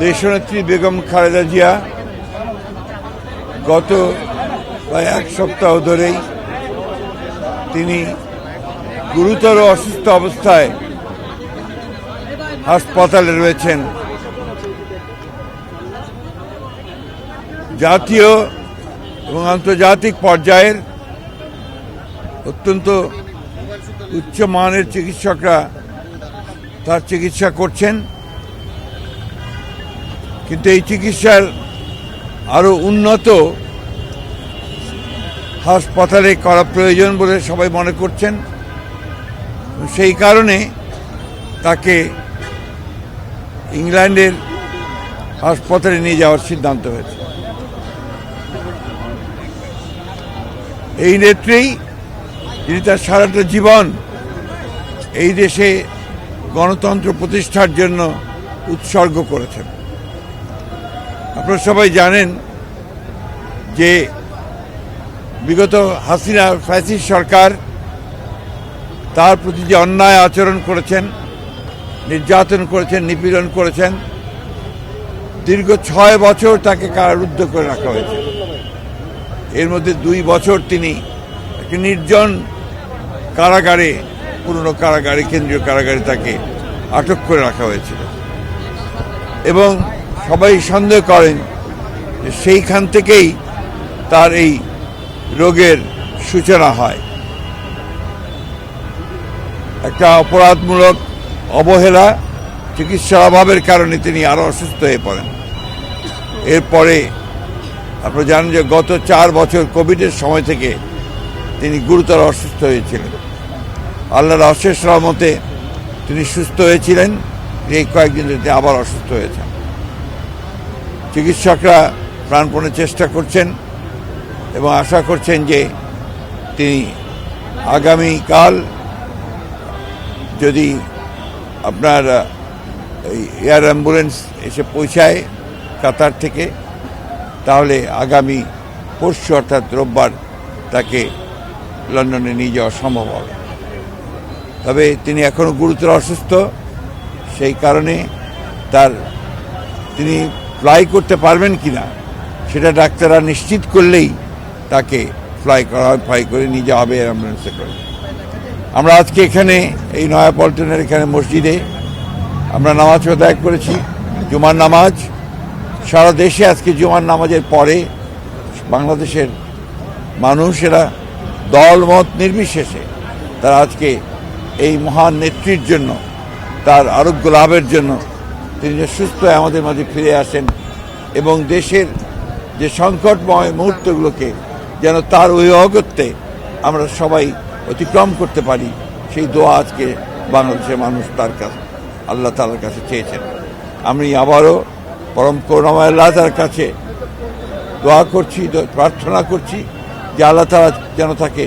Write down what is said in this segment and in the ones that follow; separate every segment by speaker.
Speaker 1: দেশনেত্রী বেগম খালেদা জিয়া গত প্রায় এক সপ্তাহ ধরেই তিনি গুরুতর অসুস্থ অবস্থায় হাসপাতালে রয়েছেন। জাতীয় এবং আন্তর্জাতিক পর্যায়ের অত্যন্ত উচ্চমানের চিকিৎসকরা তার চিকিৎসা করছেন, কিন্তু এই চিকিৎসার আরো উন্নত হাসপাতালে করা প্রয়োজন বলে সবাই মনে করছেন। সেই কারণে তাকে ইংল্যান্ডের হাসপাতালে নিয়ে যাওয়ার সিদ্ধান্ত হয়েছে। এই নেত্রী যিনি তার সারাটা জীবন এই দেশে গণতন্ত্র প্রতিষ্ঠার জন্য উৎসর্গ করেছেন। আপনারা সবাই জানেন যে বিগত হাসিনা ফ্যাসিস্ট সরকার তার প্রতি যে অন্যায় আচরণ করেছেন, নির্যাতন করেছেন, নিপীড়ন করেছেন, দীর্ঘ 6 বছর তাকে কারারুদ্ধ করে রাখা হয়েছে। এর মধ্যে 2 বছর তিনি একটি নির্জন কারাগারে, পুরনো কারাগারে, কেন্দ্রীয় কারাগারে তাকে আটক করে রাখা হয়েছিল এবং সবাই সন্দেহ করেন যে সেইখান থেকেই তার এই রোগের সূচনা হয়। একটা অপরাধমূলক অবহেলা, চিকিৎসার অভাবের কারণে তিনি আরো অসুস্থ হয়ে পড়েন। এরপরে আপনারা জানেন যে গত 4 বছর কোভিডের সময় থেকে তিনি গুরুতর অসুস্থ হয়েছিলেন। আল্লাহর অশেষ রহমতে তিনি সুস্থ হয়েছিলেন। এই কয়েকদিন ধরে আবার অসুস্থ হয়েছেন। চিকিৎসকরা প্রাণপণে চেষ্টা করছেন এবং আশা করছেন যে তিনি আগামীকাল যদি আপনার এয়ার অ্যাম্বুলেন্স এসে পৌঁছায় কাতার থেকে, তাহলে আগামী পরশু অর্থাৎ রোববার তাকে লন্ডনে নিয়ে যাওয়া সম্ভব হবে। তবে তিনি এখনও গুরুতর অসুস্থ, সেই কারণে তিনি ফ্লাই করতে পারবেন কিনা সেটা ডাক্তাররা নিশ্চিত করলেই তাকে ফ্লাই করে নিয়ে যাওয়া হবে অ্যাম্বুলেন্সে করে। আমরা আজকে এখানে এই নয়াপল্টনের এখানে মসজিদে আমরা নামাজ আদায় করেছি, জুমার নামাজ। সারা দেশে আজকে জুমার নামাজের পরে বাংলাদেশের মানুষেরা দলমত নির্বিশেষে তারা আজকে এই মহান নেত্রীর জন্য, তার আরোগ্য লাভের জন্য, তিনি যে সুস্থ হয়ে আমাদের মাঝে ফিরে আসেন এবং দেশের যে সংকটময় মুহূর্তগুলোকে যেন তার ওই অগত্যে আমরা সবাই অতিক্রম করতে পারি, সেই দোয়া আজকে বাংলাদেশের মানুষ তার কাছে, আল্লাহ তাআলার কাছে চেয়েছেন। আমি আবারও পরম করুণাময় আল্লাহ তাআলার কাছে দোয়া করছি, প্রার্থনা করছি যে আল্লাহ তাআলা যেন তাকে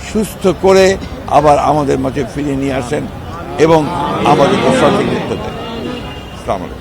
Speaker 1: সুস্থ করে আবার আমাদের মাঝে ফিরিয়ে নিয়ে আসেন এবং আমাদেরকে সঠিক উত্তর দেন। আসসালামু আলাইকুম।